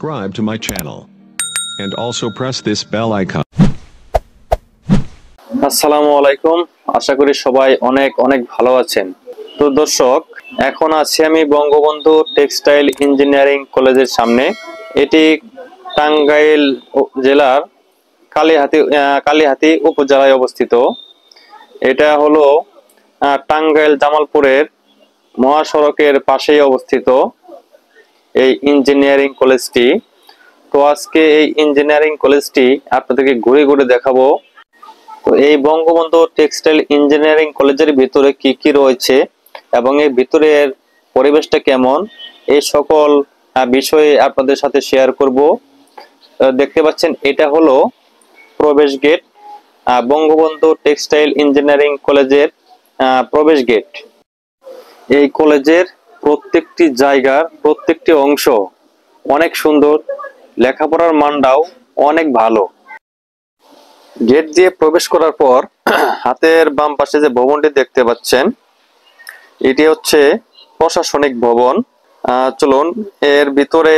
subscribe to my channel and also press this bell icon. আসসালামু আলাইকুম, আশা করি সবাই অনেক অনেক ভালো আছেন। তো দর্শক, এখন আছি আমি বঙ্গবন্ধু টেক্সটাইল ইঞ্জিনিয়ারিং কলেজের সামনে। এটি টাঙ্গাইল জেলার কালিহাতী উপজেলায় অবস্থিত। এটা হলো টাঙ্গাইল জামালপুরের মহাসড়কের পাশেই অবস্থিত এই ইঞ্জিনিয়ারিং কলেজটি। তো আজকে এই ইঞ্জিনিয়ারিং কলেজটি আপনাদেরকে ঘুরে ঘুরে দেখাবো। তো এই বঙ্গবন্ধু টেক্সটাইল ইঞ্জিনিয়ারিং কলেজের ভিতরে কি কি রয়েছে এবং এই ভিতরের পরিবেশটা কেমন, এই সকল বিষয়ে আপনাদের সাথে শেয়ার করব। দেখতে পাচ্ছেন, এটা হলো প্রবেশ গেট, বঙ্গবন্ধু টেক্সটাইল ইঞ্জিনিয়ারিং কলেজের প্রবেশ গেট। এই কলেজের প্রত্যেকটি জায়গার প্রত্যেকটি অংশ অনেক সুন্দর, লেখাপড়ার মানটাও অনেক ভালো। গেট দিয়ে প্রবেশ করার পর হাতের বাম পাশে যে ভবনটি দেখতে পাচ্ছেন, এটি হচ্ছে প্রশাসনিক ভবন। চলুন এর ভিতরে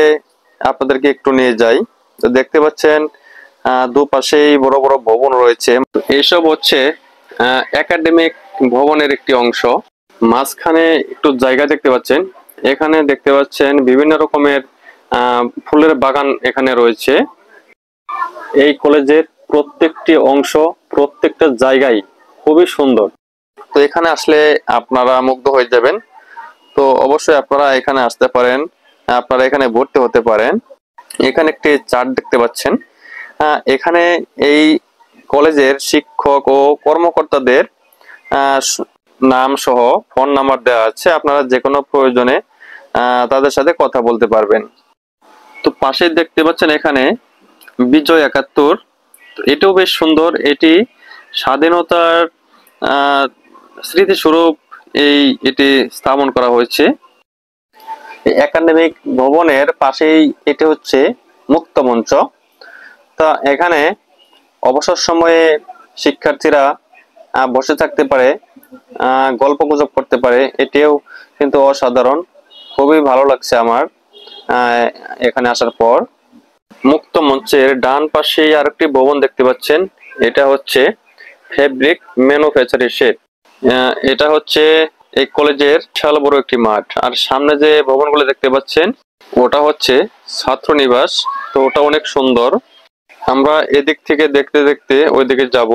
আপনাদেরকে একটু নিয়ে যাই। তো দেখতে পাচ্ছেন দুপাশেই বড় বড় ভবন রয়েছে। এইসব হচ্ছে একাডেমিক ভবনের একটি অংশ। মাঝখানে একটু জায়গা দেখতে পাচ্ছেন, এখানে দেখতে পাচ্ছেন বিভিন্ন রকমের ফুলের বাগান এখানে রয়েছে। এই কলেজের প্রত্যেকটি অংশ, প্রত্যেকটা জায়গায় খুবই সুন্দর। তো এখানে আসলে আপনারা মুগ্ধ হয়ে যাবেন। তো অবশ্যই আপনারা এখানে আসতে পারেন, আপনারা এখানে ভর্তি হতে পারেন। এখানে একটি চার্ট দেখতে পাচ্ছেন, এখানে এই কলেজের শিক্ষক ও কর্মকর্তাদের নাম সহ ফোন নাম্বার দেওয়া আছে। আপনারা যে কোনো প্রয়োজনে তাদের সাথে কথা বলতে পারবেন। তো পাশে দেখতে পাচ্ছেন এখানে বিজয় ৭১, এটাও বেশ সুন্দর। এটি স্বাধীনতার স্মৃতিস্বরূপ এটি স্থাপন করা হয়েছে। একাডেমিক ভবনের পাশেই এটি হচ্ছে মুক্ত মঞ্চ। তা এখানে অবসর সময়ে শিক্ষার্থীরা বসে থাকতে পারে, গল্প গুজব করতে পারে। এটিও কিন্তু অসাধারণ, খুবই ভালো লাগছে আমার এখানে আসার পর। মুক্ত মঞ্চের ডান পাশে আরেকটি ভবন দেখতে পাচ্ছেন, এটা হচ্ছে ফেব্রিক ম্যানুফ্যাকচারিং শেড। এটা হচ্ছে এই কলেজের বিশাল বড় একটি মাঠ। আর সামনে যে ভবনগুলো দেখতে পাচ্ছেন ওটা হচ্ছে ছাত্রনিবাস। তো ওটা অনেক সুন্দর। আমরা এদিক থেকে দেখতে দেখতে ওইদিকে যাব।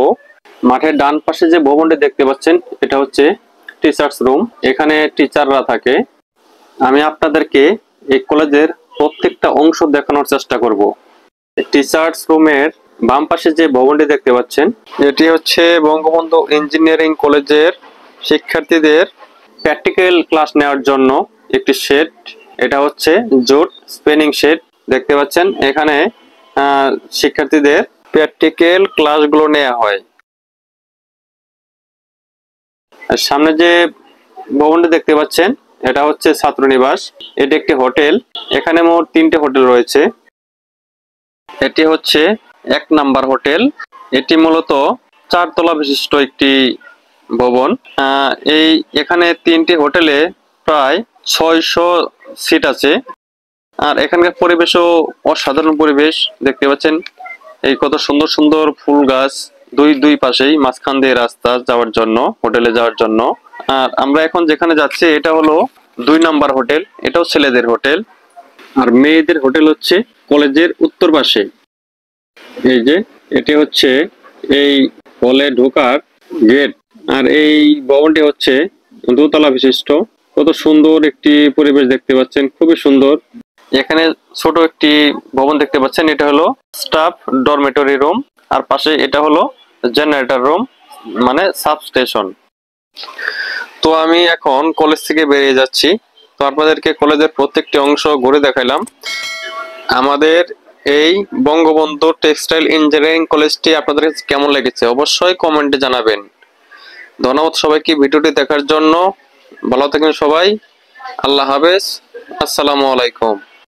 মাঠের ডান পাশে যে ভবনটি দেখতে পাচ্ছেন এটা হচ্ছে টিচার্স রুম, এখানে টিচাররা থাকে। আমি আপনাদেরকে এই কলেজের প্রত্যেকটা অংশ দেখানোর চেষ্টা করব। টিচার্স রুমের বাম পাশে যে ভবনটি দেখতে পাচ্ছেন এটি হচ্ছে বঙ্গবন্ধু ইঞ্জিনিয়ারিং কলেজের শিক্ষার্থীদের প্র্যাকটিক্যাল ক্লাস নেওয়ার জন্য একটি শেড। এটা হচ্ছে জুট স্পিনিং শেড। দেখতে পাচ্ছেন এখানে শিক্ষার্থীদের প্র্যাকটিক্যাল ক্লাসগুলো নেওয়া হয়। আর সামনে যে ভবনটি দেখতে পাচ্ছেন এটা হচ্ছে ছাত্রনিবাস। এটি একটি হোটেল, এখানে মোট 3টে হোটেল রয়েছে। এটি হচ্ছে 1 নাম্বার হোটেল। এটি মূলত 4 তলা বিশিষ্ট একটি ভবন। এখানে 3টি হোটেলে প্রায় 600 সিট আছে। আর এখানকার পরিবেশও অসাধারণ পরিবেশ। দেখতে পাচ্ছেন এই কত সুন্দর সুন্দর ফুল গাছ দুই পাশেই, মাঝখান দিয়ে রাস্তা যাওয়ার জন্য, হোটেলে যাওয়ার জন্য। আর আমরা এখন যেখানে যাচ্ছি এটা হলো 2 নাম্বার হোটেল, এটাও ছেলেদের হোটেল। আর মেয়েদের হোটেল হচ্ছে কলেজের উত্তর পাশে। এই যে এটি হচ্ছে এই হলে ঢোকার গেট। আর এই ভবনটি হচ্ছে 2 তলা বিশিষ্ট। কত সুন্দর একটি পরিবেশ দেখতে পাচ্ছেন, খুবই সুন্দর। এখানে ছোট একটি ভবন দেখতে পাচ্ছেন, এটা হলো স্টাফ ডরমেটরি রুম। আর পাশে এটা হলো জেনারেটর রুম, মানে সাবস্টেশন। তো আমি এখন কলেজ থেকে বেরিয়ে যাচ্ছি। তো আপনাদেরকে কলেজের প্রত্যেকটি অংশ ঘুরে দেখাইলাম। আমাদের এই বঙ্গবন্ধু টেক্সটাইল ইঞ্জিনিয়ারিং কলেজটি আপনাদের কেমন লেগেছে অবশ্যই কমেন্টে জানাবেন। ধন্যবাদ সবাইকে ভিডিওটি দেখার জন্য। ভালো থাকেন সবাই। আল্লাহ হাফেজ, আসসালামু আলাইকুম।